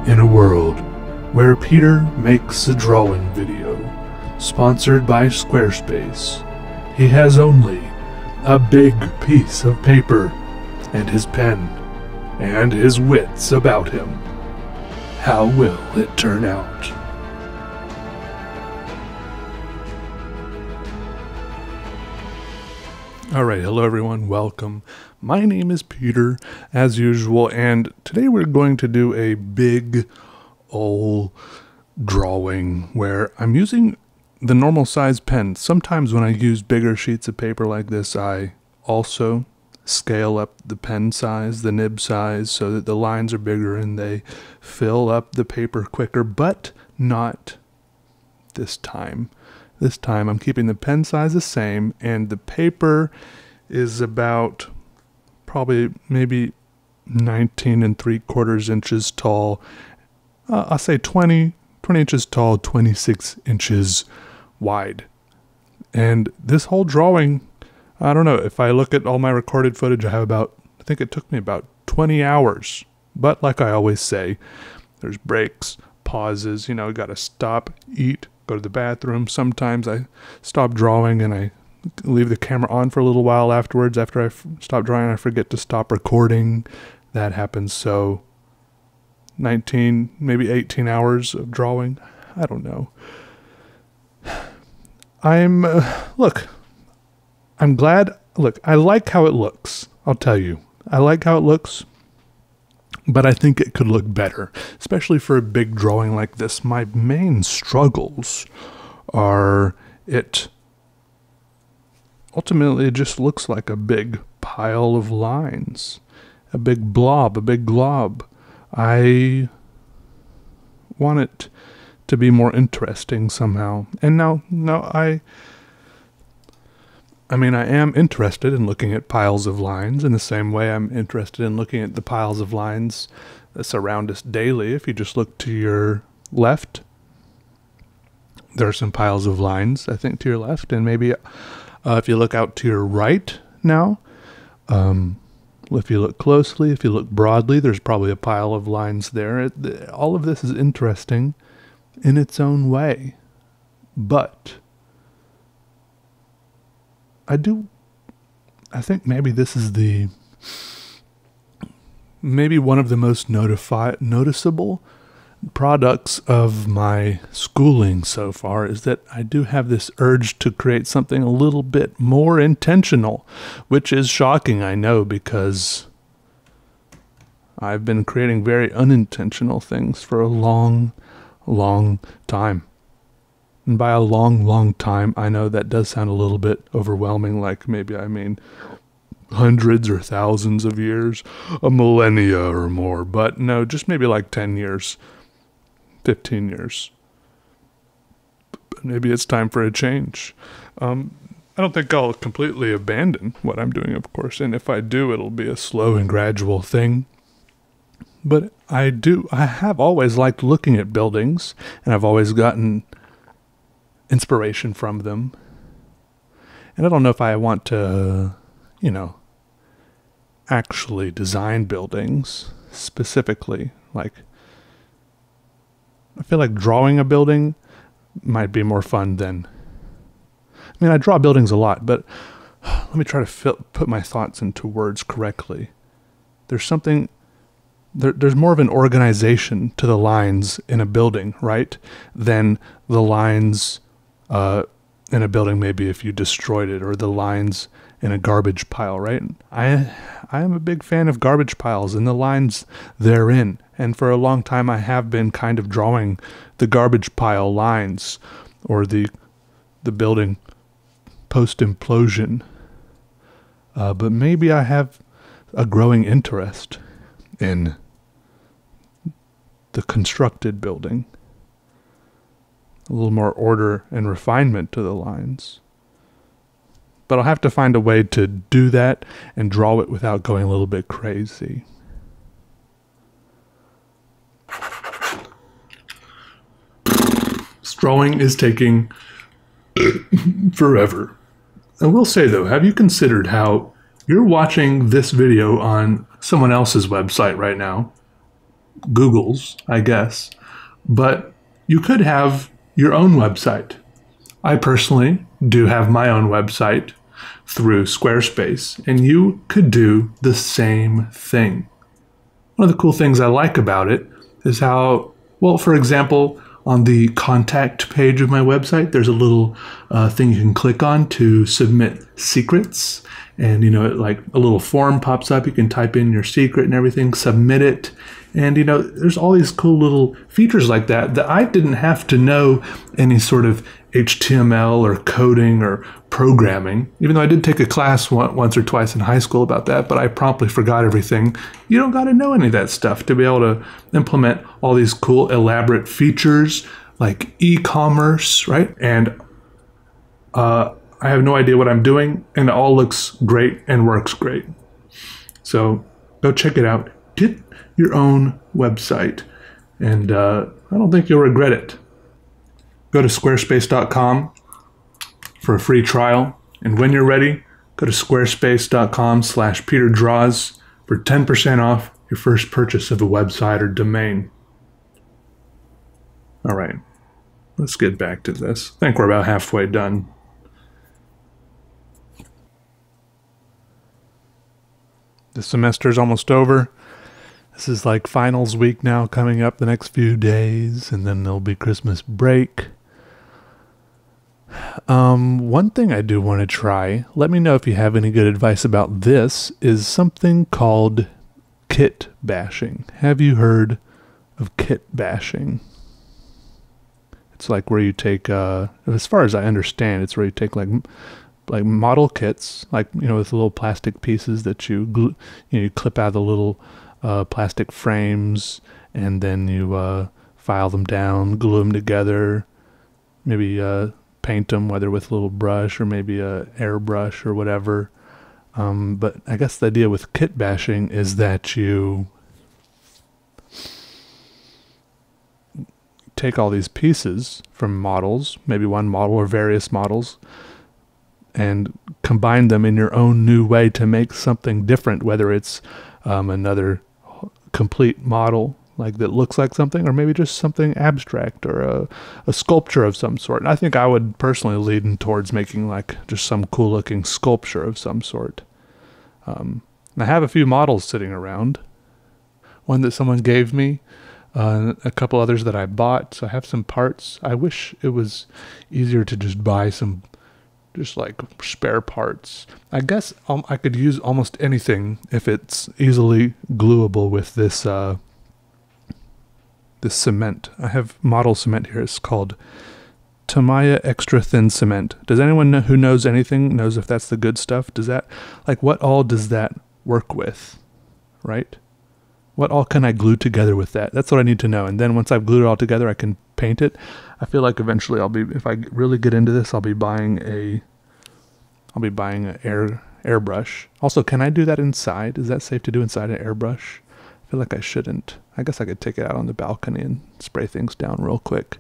In a world where Peter makes a drawing video, sponsored by Squarespace, he has only a big piece of paper and his pen and his wits about him. How will it turn out? Alright, hello everyone, welcome. My name is Peter, as usual, and today we're going to do a big old drawing where I'm using the normal size pen. Sometimes when I use bigger sheets of paper like this, I also scale up the pen size, the nib size, so that the lines are bigger and they fill up the paper quicker, but not this time. This time I'm keeping the pen size the same, and the paper is about probably maybe 19 3/4 inches tall. I'll say 20 inches tall, 26 inches wide. And this whole drawing, I don't know, if I look at all my recorded footage, I think it took me about 20 hours. But like I always say, there's breaks, pauses, you gotta stop, eat, go to the bathroom. Sometimes I stop drawing and I leave the camera on for a little while afterwards. After I stop drawing, I forget to stop recording. That happens. So 19, maybe 18 hours of drawing. I don't know. Look, I'm glad. Look, I like how it looks. I'll tell you. I like how it looks. But I think it could look better, especially for a big drawing like this. My main struggles are ultimately it just looks like a big pile of lines, a big glob. I want it to be more interesting somehow. And now I am interested in looking at piles of lines in the same way I'm interested in looking at the piles of lines that surround us daily. If you just look to your left, there are some piles of lines, I think, to your left. And maybe if you look out to your right now, if you look closely, if you look broadly, there's probably a pile of lines there. All of this is interesting in its own way. But I think maybe this is maybe one of the most noticeable products of my schooling so far is that I do have this urge to create something a little bit more intentional, which is shocking, I know, because I've been creating very unintentional things for a long, long time. And by a long, long time, I know that does sound a little bit overwhelming, like maybe I mean hundreds or thousands of years, a millennia or more. But no, just maybe like 10 years, 15 years. Maybe it's time for a change. I don't think I'll completely abandon what I'm doing, of course. And if I do, it'll be a slow and gradual thing. But I have always liked looking at buildings, and I've always gotten inspiration from them. And I don't know if I want to, actually design buildings specifically. Like, I feel like drawing a building might be more fun than, I draw buildings a lot, but let me try to put my thoughts into words correctly. There's more of an organization to the lines in a building, right? Than the lines in a building, maybe if you destroyed it, or the lines in a garbage pile, right? I am a big fan of garbage piles and the lines therein. And for a long time, I have been kind of drawing the garbage pile lines, or the building post-implosion. But maybe I have a growing interest in the constructed building. A little more order and refinement to the lines. But I'll have to find a way to do that and draw it without going a little bit crazy. This drawing is taking forever. I will say though, have you considered how you're watching this video on someone else's website right now? Google's, I guess. But you could have your own website. I personally do have my own website through Squarespace, and you could do the same thing. One of the cool things I like about it is how, well, for example, on the contact page of my website, there's a little thing you can click on to submit secrets. And, like a little form pops up. You can type in your secret and everything, submit it. And, there's all these cool little features like that I didn't have to know any sort of HTML or coding or programming, even though I did take a class once or twice in high school about that, but I promptly forgot everything. You don't got to know any of that stuff to be able to implement all these cool, elaborate features like e-commerce, right? And I have no idea what I'm doing, and it all looks great and works great. So go check it out. Get your own website, and I don't think you'll regret it. Go to squarespace.com for a free trial, and when you're ready, go to squarespace.com/PeterDraws for 10% off your first purchase of a website or domain. All right, let's get back to this. I think we're about halfway done. The semester's almost over. This is like finals week now, coming up the next few days, and then there'll be Christmas break. One thing I do want to try, let me know if you have any good advice about this, is something called kit bashing. Have you heard of kit bashing? It's like where you take, as far as I understand, it's where you take like model kits, like, with little plastic pieces that you glue, you clip out of the little plastic frames, and then you file them down, glue them together, maybe paint them, whether with a little brush or maybe a airbrush or whatever. But I guess the idea with kit bashing is that you take all these pieces from models, maybe one model or various models, and combine them in your own new way to make something different, whether it's another complete model like that looks like something, or maybe just something abstract, or a sculpture of some sort. And I think I would personally lean towards making like just some cool looking sculpture of some sort. I have a few models sitting around, one that someone gave me, a couple others that I bought, so I have some parts. I wish it was easier to just buy some just like spare parts. I guess I could use almost anything if it's easily gluable with this this cement. I have model cement here. It's called Tamiya Extra Thin Cement. Does anyone who knows anything knows if that's the good stuff? Does that, like, what all does that work with, right? What all can I glue together with that? That's what I need to know. And then once I've glued it all together, I can paint it. I feel like eventually if I really get into this, I'll be buying an airbrush. Also, can I do that inside? Is that safe to do inside an airbrush? I feel like I shouldn't. I guess I could take it out on the balcony and spray things down real quick.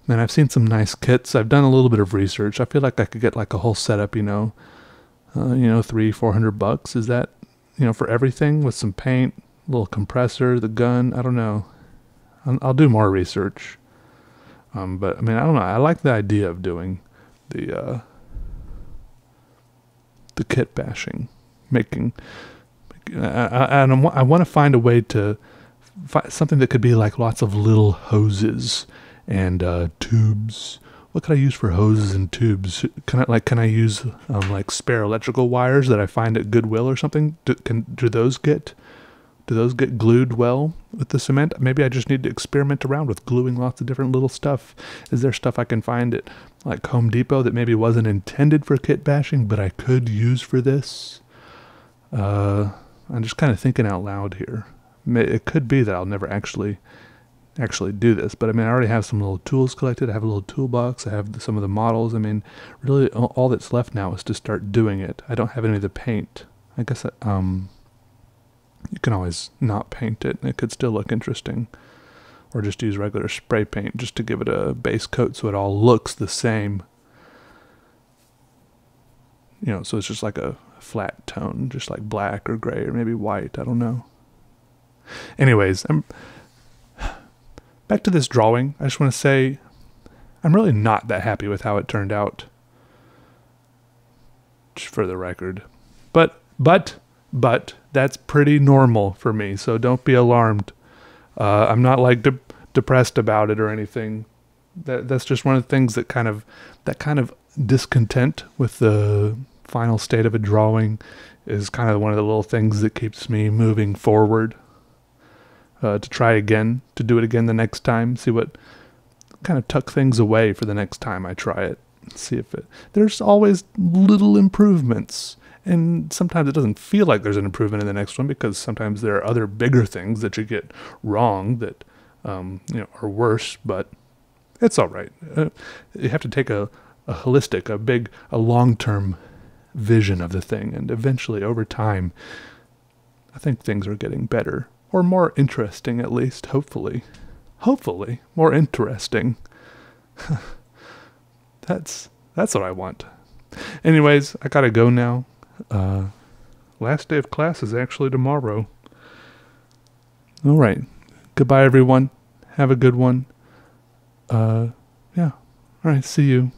And I've seen some nice kits. I've done a little bit of research. I feel like I could get like a whole setup, $300-400. Is that, for everything with some paint, little compressor, the gun? I don't know. I'll do more research. But I mean, I don't know. I like the idea of doing the kit bashing, I want to find a way to find something that could be like lots of little hoses and tubes. What could I use for hoses and tubes? Can I use like spare electrical wires that I find at Goodwill or something? Do those get glued well with the cement? Maybe I just need to experiment around with gluing lots of different little stuff. Is there stuff I can find at like Home Depot that maybe wasn't intended for kit bashing, but I could use for this? I'm just kind of thinking out loud here. It could be that I'll never actually do this, but I mean, I already have some little tools collected. I have a little toolbox. I have some of the models. I mean, really all that's left now is to start doing it. I don't have any of the paint. I guess you can always not paint it and it could still look interesting, or just use regular spray paint just to give it a base coat so it all looks the same. So it's just like a flat tone, just like black or gray or maybe white. I don't know. Anyways, back to this drawing. I just want to say I'm really not that happy with how it turned out, just for the record. But that's pretty normal for me, so don't be alarmed. I'm not like depressed about it or anything. That's just one of the things that kind of discontent with the final state of a drawing is kind of one of the little things that keeps me moving forward. To try again, to do it again the next time, see what kind of tuck things away for the next time I try it. See if there's always little improvements. And sometimes it doesn't feel like there's an improvement in the next one because sometimes there are other bigger things that you get wrong that are worse, but it's all right. You have to take a holistic, a long-term vision of the thing, and eventually, over time, I think things are getting better, or more interesting at least, hopefully. Hopefully, more interesting. That's what I want. Anyways, I gotta go now. Last day of class is actually tomorrow. All right. Goodbye, everyone. Have a good one. Yeah. All right. See you.